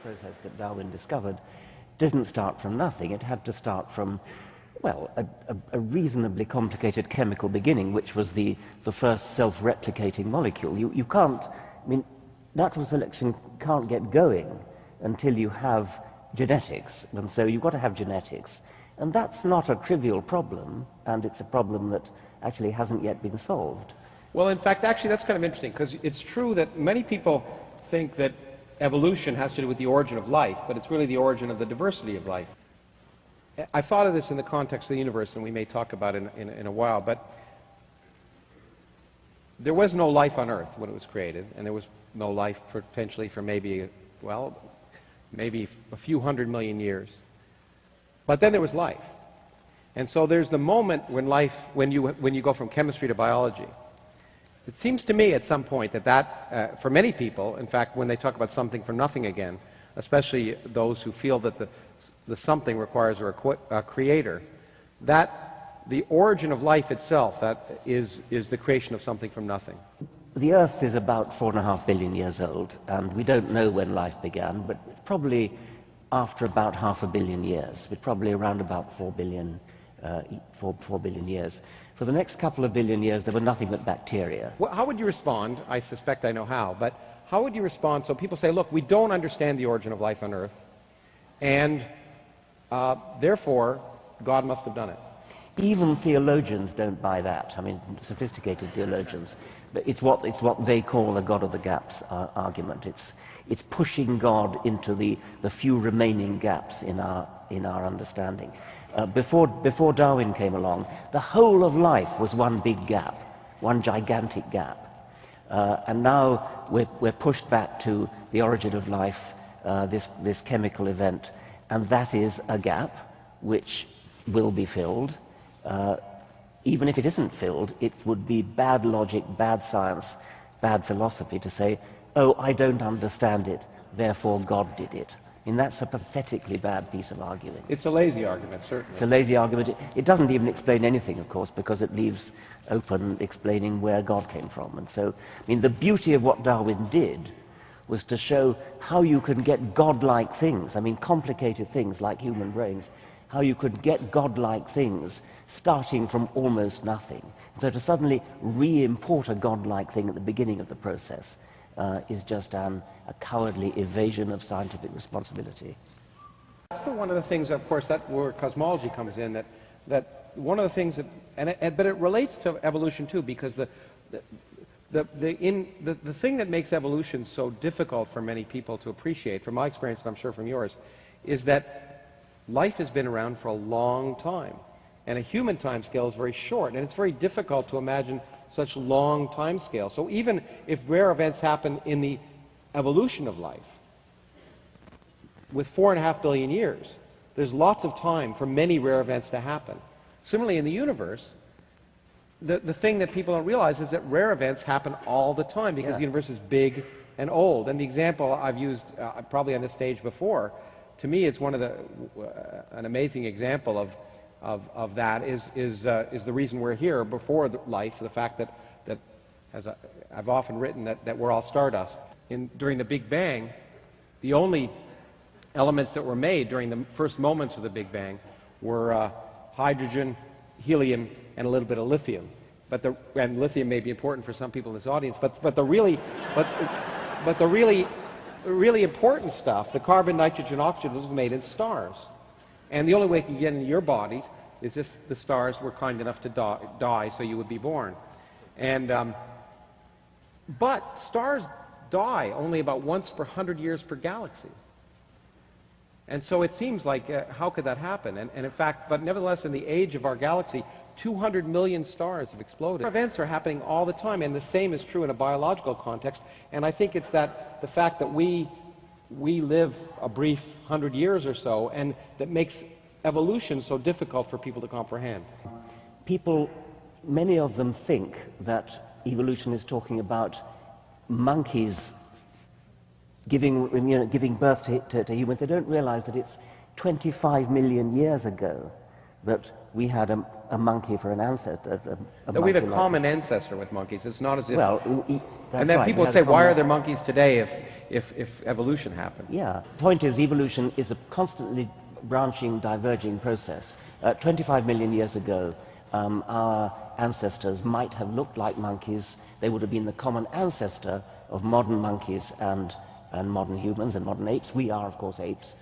process that Darwin discovered, didn't start from nothing. It had to start from, well, a reasonably complicated chemical beginning, which was the first self-replicating molecule. You can't, I mean, natural selection can't get going until you have genetics, and so you've got to have genetics. And that's not a trivial problem, and it's a problem that actually hasn't yet been solved. Well, in fact, actually, that's kind of interesting, because it's true that many people think that evolution has to do with the origin of life, but it's really the origin of the diversity of life. I've thought of this in the context of the universe, and we may talk about it in a while, but there was no life on Earth when it was created, and there was no life potentially for maybe, well, maybe a few 100 million years. But then there was life. And so there's the moment when life, when you go from chemistry to biology. It seems to me at some point that for many people, in fact, when they talk about something from nothing again, especially those who feel that the something requires a creator, that the origin of life itself, that is the creation of something from nothing. The Earth is about 4.5 billion years old, and we don't know when life began, but probably after about 500 million years, but probably around about 4 billion years. For the next couple of billion years, there were nothing but bacteria. Well, how would you respond? I suspect I know how, but how would you respond? So people say, look, we don't understand the origin of life on Earth, and therefore, God must have done it. Even theologians don't buy that. I mean, sophisticated theologians. But it's what they call a God of the gaps argument. It's pushing God into the few remaining gaps in our understanding. Before Darwin came along, the whole of life was one big gap, one gigantic gap. And now we're pushed back to the origin of life, this chemical event, and that is a gap which will be filled. Even if it isn't filled, it would be bad logic, bad science, bad philosophy to say, oh, I don't understand it, therefore God did it. I mean, that's a pathetically bad piece of arguing. It's a lazy argument, certainly. It's a lazy argument. It doesn't even explain anything, of course, because it leaves open explaining where God came from. And so, I mean, the beauty of what Darwin did was to show how you can get godlike things, I mean, complicated things like human brains, how you could get godlike things starting from almost nothing. So to suddenly re-import a godlike thing at the beginning of the process is just a cowardly evasion of scientific responsibility. That's one of the things, of course, that where cosmology comes in, that one of the things that, but it relates to evolution too, because the thing that makes evolution so difficult for many people to appreciate, from my experience and I'm sure from yours, is that life has been around for a long time, and a human time scale is very short, and it's very difficult to imagine such long time scales. So even if rare events happen in the evolution of life, with 4.5 billion years, there's lots of time for many rare events to happen. Similarly, in the universe, the thing that people don't realize is that rare events happen all the time because the universe is big and old. And the example I've used probably on this stage before, to me, it's one of an amazing example of that is the reason we're here before life, the fact that as I've often written, that we're all stardust. During the Big Bang, the only elements that were made during the first moments of the Big Bang were hydrogen, helium, and a little bit of lithium. And lithium may be important for some people in this audience, but the really important stuff, the carbon, nitrogen, oxygen, was made in stars. And the only way it can get into your body is if the stars were kind enough to die so you would be born. And but stars die only about once per 100 years per galaxy. And so it seems like, how could that happen? And in fact, but nevertheless, in the age of our galaxy, 200 million stars have exploded. Events are happening all the time, and the same is true in a biological context. And I think it's the fact that we live a brief 100 years or so, and that makes evolution so difficult for people to comprehend. People, many of them think that evolution is talking about monkeys giving birth to humans. They don't realize that it's 25 million years ago that we had a monkey for an ancestor. That we have a common ancestor with monkeys. It's not as if... Well, that's and then right. people would say, why are there monkeys today if evolution happened? Yeah. The point is, evolution is a constantly branching, diverging process. 25 million years ago, our ancestors might have looked like monkeys. They would have been the common ancestor of modern monkeys and modern humans and modern apes. We are, of course, apes.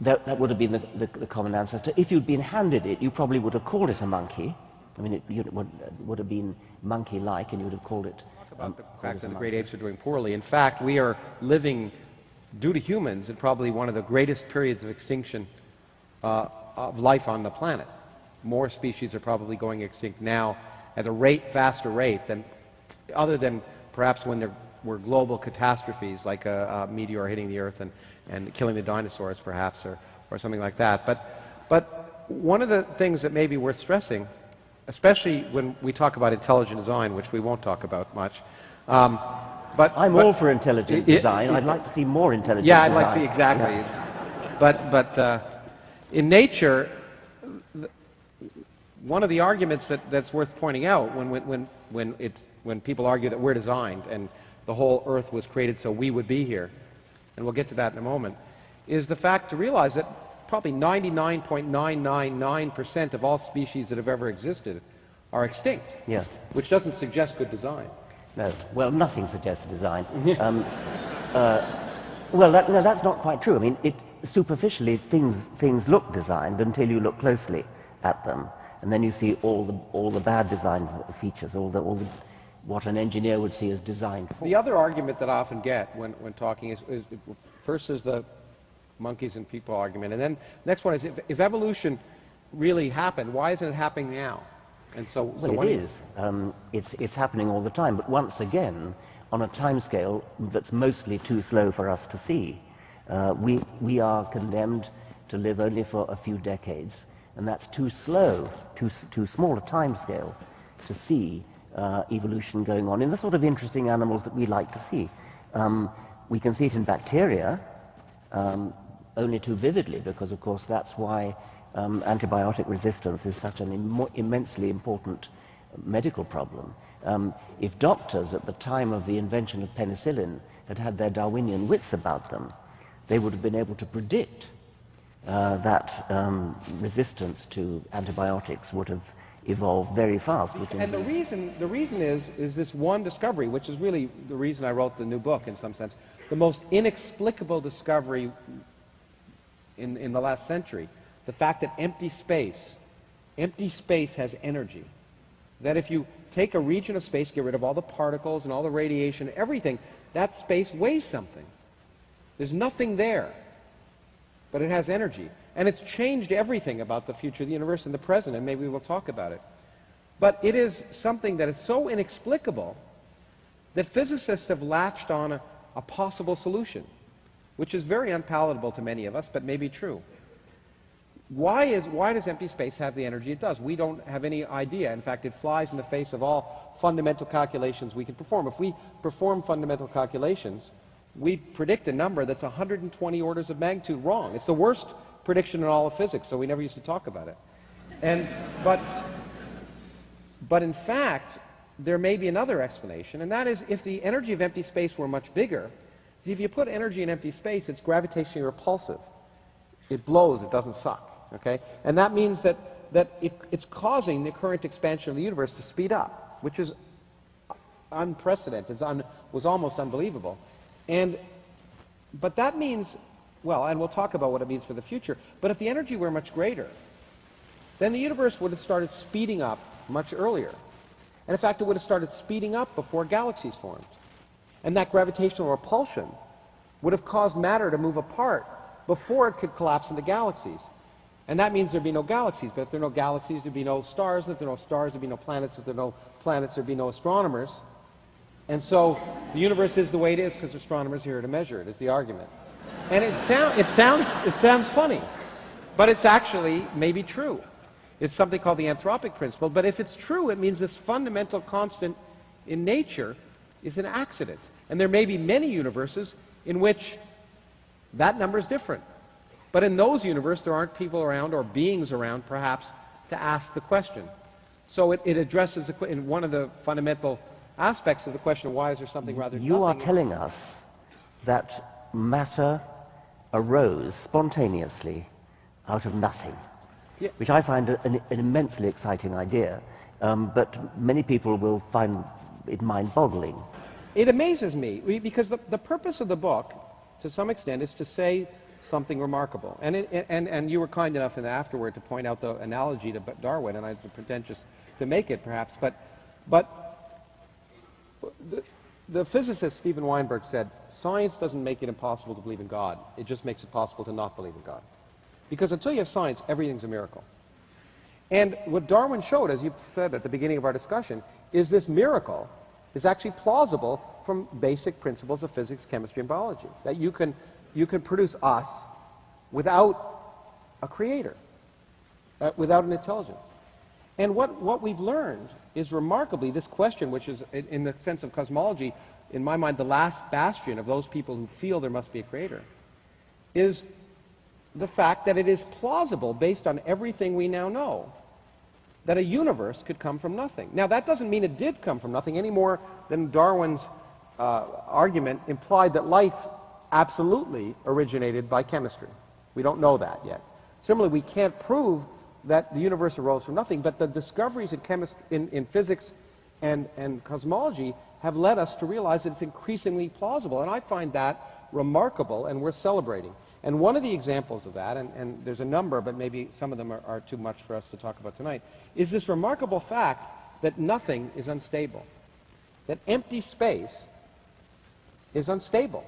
That would have been the common ancestor. If you'd been handed it, you probably would have called it a monkey. I mean, it would have been monkey-like, and you would have called it... Talk about the fact that the great apes are doing poorly. In fact, we are living, due to humans, in probably one of the greatest periods of extinction of life on the planet. More species are probably going extinct now at a faster rate than, other than perhaps when there were global catastrophes like a meteor hitting the Earth and killing the dinosaurs, perhaps, or something like that. But one of the things that may be worth stressing, especially when we talk about intelligent design, which we won't talk about much, but I'm all for intelligent design. I'd like to see more intelligent design. Yeah, I'd like to see, exactly. Yeah. But in nature, one of the arguments that's worth pointing out when people argue that we're designed and the whole Earth was created so we would be here, and we'll get to that in a moment, is the fact to realize that probably 99.999% of all species that have ever existed are extinct. Yeah. Which doesn't suggest good design. No. Well, nothing suggests design. Well, no, that's not quite true. I mean, superficially, things look designed until you look closely at them, and then you see all the bad design features, all the what an engineer would see as designed for. The other argument that I often get when talking is first is the monkeys and people argument, and then the next one is if evolution really happened, why isn't it happening now? And so, well, it is. It's happening all the time, but once again, on a timescale that's mostly too slow for us to see. We are condemned to live only for a few decades, and that's too slow, too small a timescale to see evolution going on in the sort of interesting animals that we like to see. We can see it in bacteria, only too vividly, because of course that's why antibiotic resistance is such an immensely important medical problem. If doctors at the time of the invention of penicillin had their Darwinian wits about them, they would have been able to predict that resistance to antibiotics would have evolved very fast. And the reason is this one discovery, which is really the reason I wrote the new book in some sense, the most inexplicable discovery in the last century, the fact that empty space has energy. That if you take a region of space, get rid of all the particles and all the radiation, everything, that space weighs something. There's nothing there, but it has energy. And it's changed everything about the future of the universe and the present, and maybe we'll talk about it. But it is something that is so inexplicable that physicists have latched on a possible solution, which is very unpalatable to many of us, but may be true. Why does empty space have the energy it does? We don't have any idea. In fact, it flies in the face of all fundamental calculations we can perform. If we perform fundamental calculations, we predict a number that's 120 orders of magnitude wrong. It's the worst prediction in all of physics, so we never used to talk about it. But in fact, there may be another explanation, and that is if the energy of empty space were much bigger, see, if you put energy in empty space, it's gravitationally repulsive. It blows, it doesn't suck. Okay? And that means that it's causing the current expansion of the universe to speed up, which is unprecedented, was almost unbelievable. But that means, well, and we'll talk about what it means for the future, but if the energy were much greater, then the universe would have started speeding up much earlier. And in fact, it would have started speeding up before galaxies formed. And that gravitational repulsion would have caused matter to move apart before it could collapse into galaxies. And that means there'd be no galaxies. But if there are no galaxies, there'd be no stars. If there are no stars, there'd be no planets. If there are no planets, there'd be no astronomers. And so the universe is the way it is because astronomers are here to measure it, is the argument. And it sounds funny, but it's actually maybe true. It's something called the anthropic principle. But if it's true, it means this fundamental constant in nature is an accident. And there may be many universes in which that number is different. But in those universes, there aren't people around or beings around, perhaps, to ask the question. So it addresses in one of the fundamental aspects of the question, why is there something rather than You are nothing? telling us that matter arose spontaneously out of nothing, Yeah. which I find an immensely exciting idea, but many people will find it mind-boggling. It amazes me, because the purpose of the book, to some extent, is to say something remarkable. And you were kind enough in the afterward to point out the analogy to Darwin, and I was pretentious to make it, perhaps. But the physicist Steven Weinberg said, science doesn't make it impossible to believe in God. It just makes it possible to not believe in God. Because until you have science, everything's a miracle. And what Darwin showed, as you said at the beginning of our discussion, is this miracle is actually plausible from basic principles of physics, chemistry, and biology. That you can produce us without a creator, without an intelligence. And what we've learned is remarkably this question, which is, in the sense of cosmology, in my mind, the last bastion of those people who feel there must be a creator, is the fact that it is plausible, based on everything we now know, that a universe could come from nothing. Now, that doesn't mean it did come from nothing any more than Darwin's argument implied that life absolutely originated by chemistry. We don't know that yet. Similarly, we can't prove that the universe arose from nothing, but the discoveries in physics and cosmology have led us to realize that it's increasingly plausible, and I find that remarkable and worth celebrating. And one of the examples of that, and there's a number, but maybe some of them are too much for us to talk about tonight, is this remarkable fact that nothing is unstable, that empty space is unstable.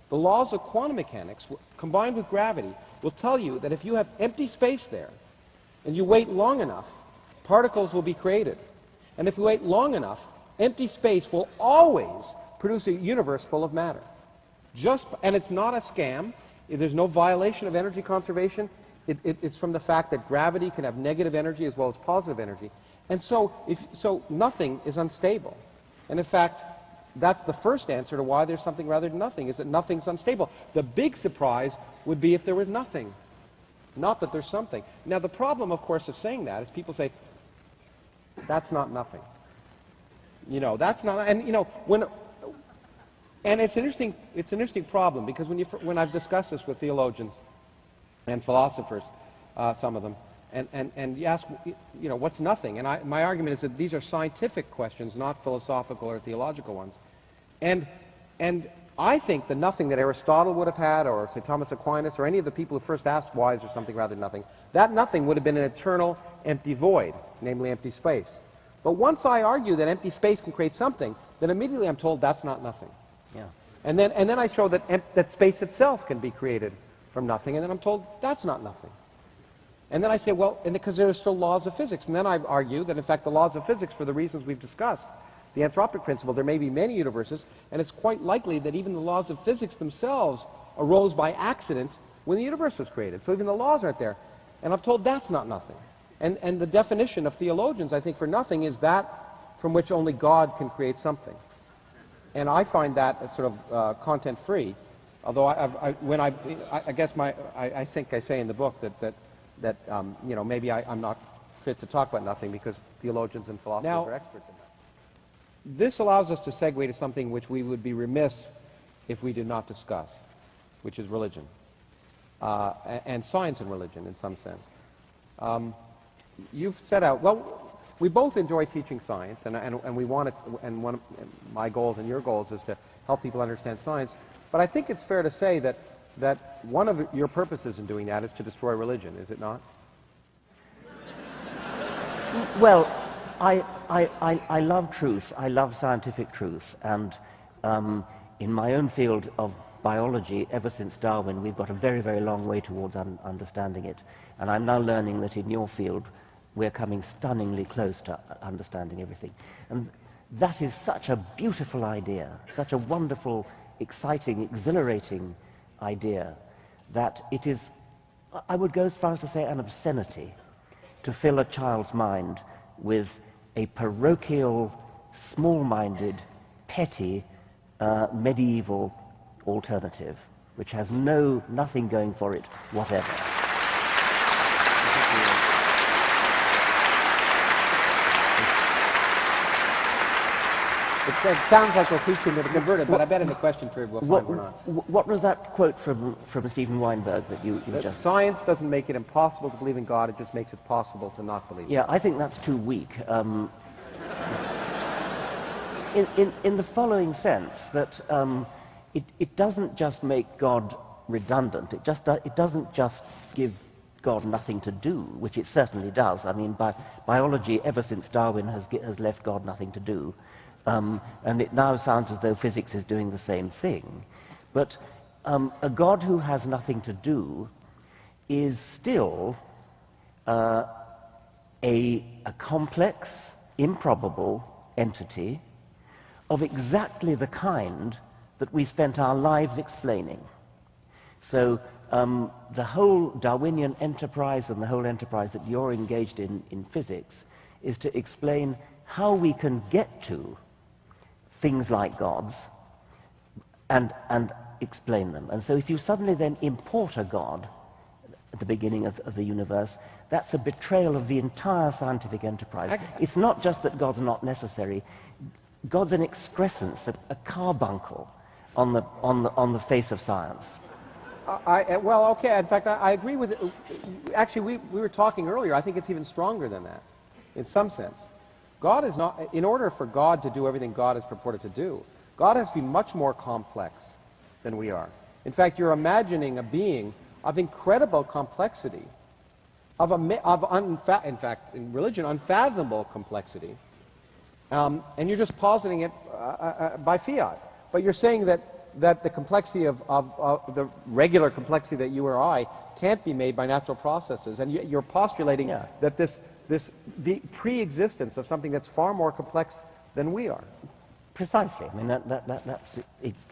The laws of quantum mechanics, combined with gravity, will tell you that if you have empty space there, and you wait long enough, particles will be created. And if you wait long enough, empty space will always produce a universe full of matter. And it's not a scam. There's no violation of energy conservation. It's from the fact that gravity can have negative energy as well as positive energy. And so nothing is unstable. And in fact, that's the first answer to why there's something rather than nothing, is that nothing's unstable. The big surprise would be if there was nothing. Not that there's something. Now, the problem, of course, of saying that is people say, that's not nothing. You know, that's not, and you know, and it's an interesting problem, because when I've discussed this with theologians and philosophers, some of them, and you ask, you know, what's nothing? And my argument is that these are scientific questions, not philosophical or theological ones. And I think the nothing that Aristotle would have had, or St. Thomas Aquinas, or any of the people who first asked why is there something rather than nothing, that nothing would have been an eternal empty void, namely empty space. But once I argue that empty space can create something, then immediately I'm told that's not nothing. Yeah. And then I show that space itself can be created from nothing, and then I'm told that's not nothing. And then I say, well, because there are still laws of physics. And then I argue that, in fact, the laws of physics, for the reasons we've discussed, the anthropic principle, there may be many universes, and it's quite likely that even the laws of physics themselves arose by accident when the universe was created. So even the laws aren't there. And I'm told that's not nothing. And the definition of theologians, I think, for nothing is that from which only God can create something. And I find that as sort of content-free, although I guess I think I say in the book that you know, maybe I'm not fit to talk about nothing, because theologians and philosophers are experts in that. This allows us to segue to something which we would be remiss if we did not discuss, which is religion, and science and religion in some sense. You've set out, well, we both enjoy teaching science, and we want to, and one of my goals and your goals is to help people understand science, but I think it's fair to say that one of your purposes in doing that is to destroy religion, is it not? Well, I love truth. I love scientific truth. And in my own field of biology, ever since Darwin, we've got a very, very long way towards understanding it. And I'm now learning that in your field, we're coming stunningly close to understanding everything. And that is such a beautiful idea, such a wonderful, exciting, exhilarating idea, that it is, I would go as far as to say, an obscenity to fill a child's mind with a parochial, small-minded, petty, medieval alternative, which has nothing going for it whatever. It sounds like we're preaching to the converted, but I bet in the question period we'll find we're not. What was that quote from Stephen Weinberg that you just... Science doesn't make it impossible to believe in God, it just makes it possible to not believe in Yeah, God. I think that's too weak. In the following sense, that it doesn't just make God redundant, it doesn't just give God nothing to do, which it certainly does. I mean, biology, ever since Darwin, has left God nothing to do. And it now sounds as though physics is doing the same thing. But a God who has nothing to do is still a complex, improbable entity of exactly the kind that we spent our lives explaining. So the whole Darwinian enterprise and the whole enterprise that you're engaged in physics is to explain how we can get to things like gods and explain them. And so if you suddenly then import a god at the beginning of the universe, that's a betrayal of the entire scientific enterprise. It's not just that God's not necessary. God's an excrescence, a carbuncle on the face of science. Well, okay, in fact, I agree with it. Actually, we were talking earlier, I think it's even stronger than that, in some sense. God is not, in order for God to do everything God is purported to do, God has to be much more complex than we are. In fact, you're imagining a being of incredible complexity, in fact, in religion, unfathomable complexity, and you're just positing it by fiat. But you're saying that the complexity of the regular complexity that you or I can't be made by natural processes, and you're postulating that the pre-existence of something that's far more complex than we are. Precisely. I mean, that's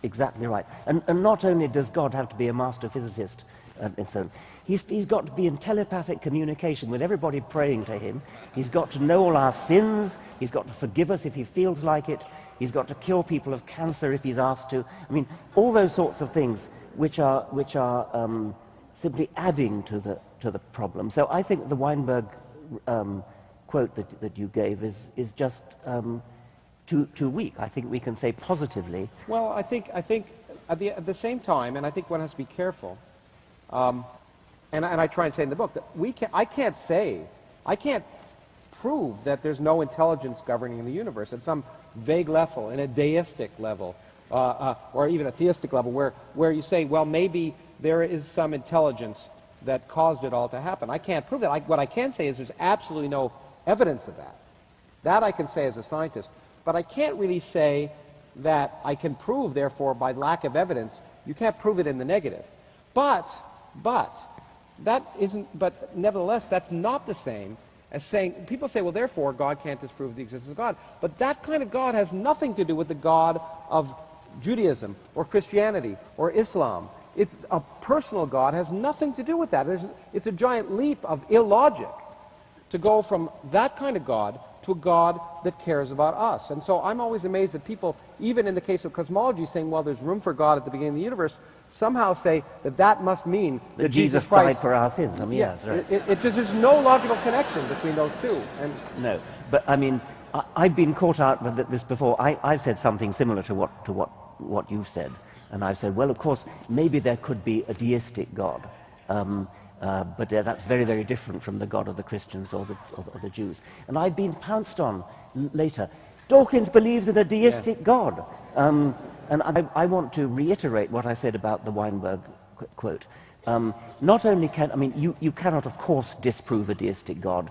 exactly right. And not only does God have to be a master physicist and so on, he's got to be in telepathic communication with everybody praying to him. He's got to know all our sins. He's got to forgive us if he feels like it. He's got to cure people of cancer if he's asked to. I mean, all those sorts of things which are simply adding to the problem. So I think the Weinberg quote that you gave is just too weak. I think we can say positively. Well, I think at the same time, and I think one has to be careful, and I try and say in the book that I can't prove that there's no intelligence governing the universe at some vague level, in a deistic level, or even a theistic level, where you say, well, maybe there is some intelligence that caused it all to happen. I can't prove that. What I can say is there's absolutely no evidence of that. That I can say as a scientist. But I can't really say that I can prove, therefore, by lack of evidence, you can't prove it in the negative. But nevertheless, that's not the same as saying, people say, well, therefore, God can't disprove the existence of God. But that kind of God has nothing to do with the God of Judaism or Christianity or Islam. It's a personal God, has nothing to do with that. It's a giant leap of illogic to go from that kind of God to a God that cares about us. And so I'm always amazed that people, even in the case of cosmology, saying, well, there's room for God at the beginning of the universe, somehow say that must mean that Jesus Christ died for our sins. I mean, yeah, right. There's no logical connection between those two. And no, but I mean, I've been caught out with this before. I've said something similar to what you've said. And I've said, well, of course, maybe there could be a deistic God, but that's very, very different from the God of the Christians or the Jews. And I've been pounced on later. Dawkins believes in a deistic God. And I want to reiterate what I said about the Weinberg quote. Not only you cannot, of course, disprove a deistic God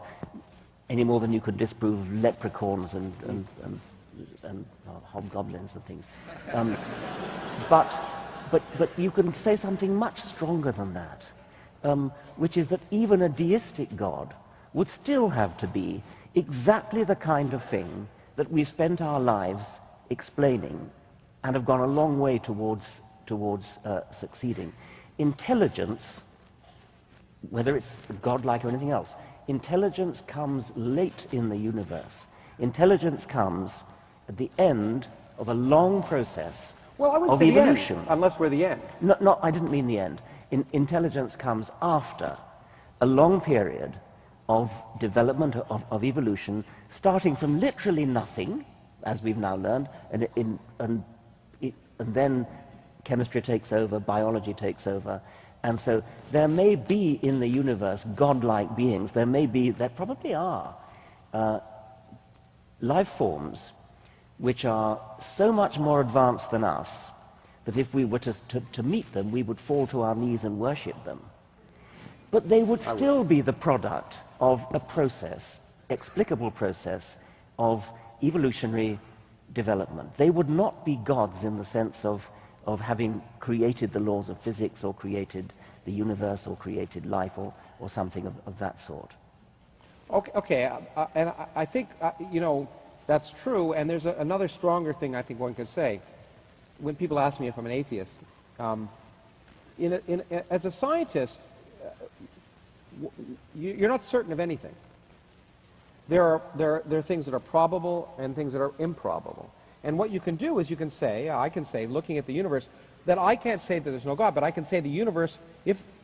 any more than you could disprove leprechauns and hobgoblins and things. But you can say something much stronger than that, which is that even a deistic God would still have to be exactly the kind of thing that we spent our lives explaining and have gone a long way towards succeeding. Intelligence, whether it's godlike or anything else, intelligence comes late in the universe. Intelligence comes at the end of a long process of evolution. Unless we're the end. No, I didn't mean the end. Intelligence comes after a long period of development, of evolution, starting from literally nothing, as we've now learned, and then chemistry takes over, biology takes over. And so there may be in the universe godlike beings. There probably are life forms which are so much more advanced than us that if we were to meet them, we would fall to our knees and worship them. But they would still be the product of a process, explicable process of evolutionary development. They would not be gods in the sense of having created the laws of physics or created the universe or created life or something of that sort. Okay, and I think, you know, that's true, and there's another stronger thing I think one could say. When people ask me if I'm an atheist, as a scientist, you're not certain of anything. There are things that are probable and things that are improbable. And what you can do is you can say, I can say, looking at the universe, that I can't say that there's no God, but I can say the universe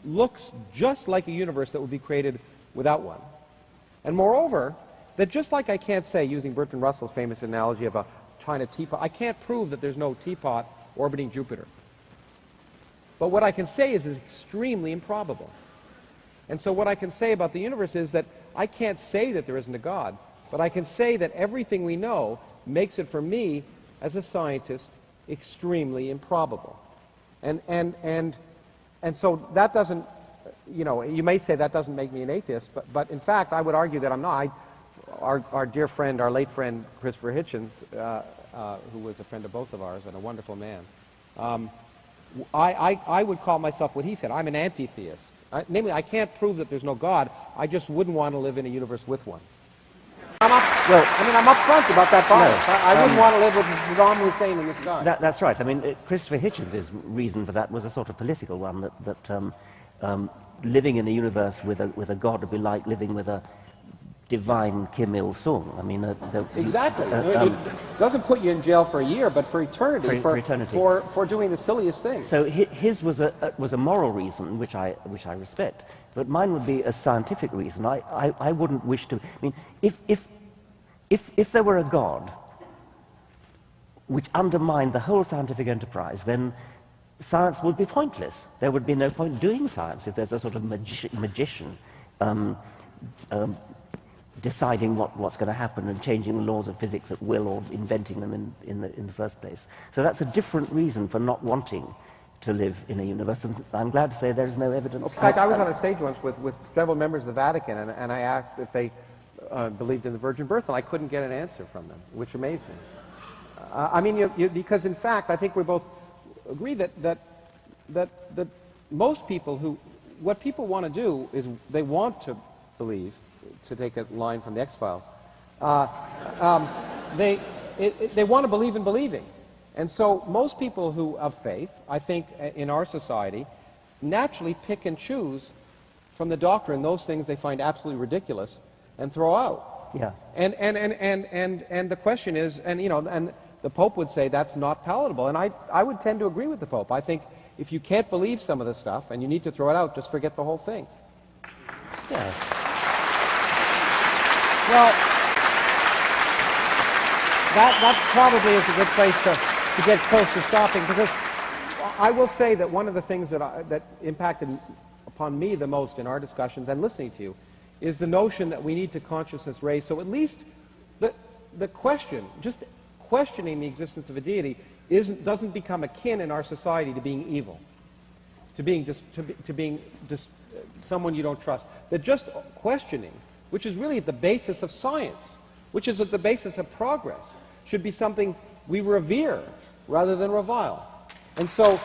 looks just like a universe that would be created without one. And moreover, that just like I can't say, using Bertrand Russell's famous analogy of a China teapot, I can't prove that there's no teapot orbiting Jupiter. But what I can say is extremely improbable. And so what I can say about the universe is that I can't say that there isn't a God, but I can say that everything we know makes it, for me, as a scientist, extremely improbable. And so that doesn't, you know, you may say that doesn't make me an atheist, but in fact, I would argue that I'm not. Our dear friend, our late friend, Christopher Hitchens, who was a friend of both of ours and a wonderful man, I would call myself what he said. I'm an anti-theist. Namely, I can't prove that there's no God. I just wouldn't want to live in a universe with one. I'm upfront about that bias. No, I wouldn't want to live with Saddam Hussein in the sky. That's right. I mean, Christopher Hitchens' reason for that was a sort of political one, that living in a universe with a God would be like living with a divine Kim Il-sung. I mean, exactly. It doesn't put you in jail for a year, but for eternity. For eternity. For doing the silliest thing. So his was a moral reason, which I respect. But mine would be a scientific reason. I wouldn't wish to. I mean, if there were a God which undermined the whole scientific enterprise, then science would be pointless. There would be no point doing science if there's a sort of magician deciding what's going to happen and changing the laws of physics at will or inventing them in the first place. So that's a different reason for not wanting to live in a universe, and I'm glad to say there is no evidence. In fact, I was on a stage once with several members of the Vatican, and I asked if they believed in the virgin birth, and I couldn't get an answer from them, which amazed me. I mean, because in fact, I think we both agree that most people what people want to do is they want to believe, to take a line from the X-Files, they want to believe in believing. And so most people who of faith, I think, in our society, naturally pick and choose from the doctrine those things they find absolutely ridiculous and throw out. Yeah. And the question is, and the Pope would say that's not palatable, and I would tend to agree with the Pope. I think if you can't believe some of the stuff and you need to throw it out, just forget the whole thing. Yeah. Well, that probably is a good place to get close to stopping, because I will say that one of the things that impacted upon me the most in our discussions and listening to you is the notion that we need to consciousness raise. So at least the question, just questioning the existence of a deity, doesn't become akin in our society to being evil, to being just someone you don't trust. That just questioning, which is really at the basis of science, which is at the basis of progress, should be something we revere rather than revile. And so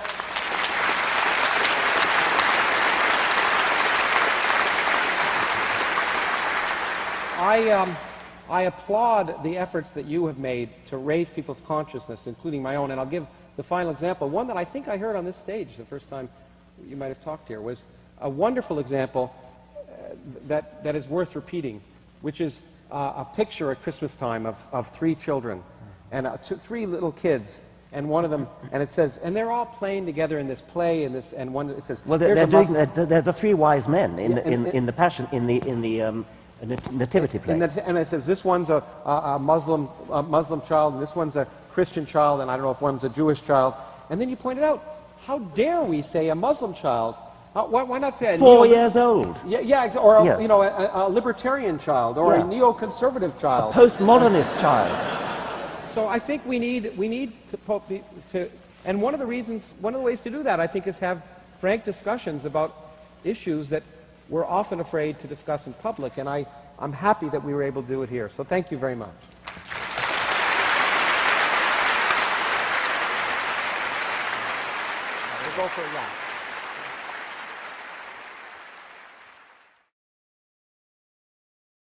I applaud the efforts that you have made to raise people's consciousness, including my own. And I'll give the final example. One that I think I heard on this stage the first time you might have talked here was a wonderful example that is worth repeating, which is a picture at Christmas time of three children and three little kids, and one of them, and it says, and they're all playing together in this play, and one, it says, well, they're the three wise men in the Passion, in the nativity play. And it says this one's a Muslim child, and this one's a Christian child, and I don't know if one's a Jewish child. And then you pointed out, how dare we say a Muslim child? Why not say a 4 years old? Or you know, a libertarian child, or a neoconservative child, a postmodernist child. So I think we need to, and one of the ways to do that, I think, is have frank discussions about issues that we're often afraid to discuss in public, and I'm happy that we were able to do it here. So thank you very much. We'll go for a round.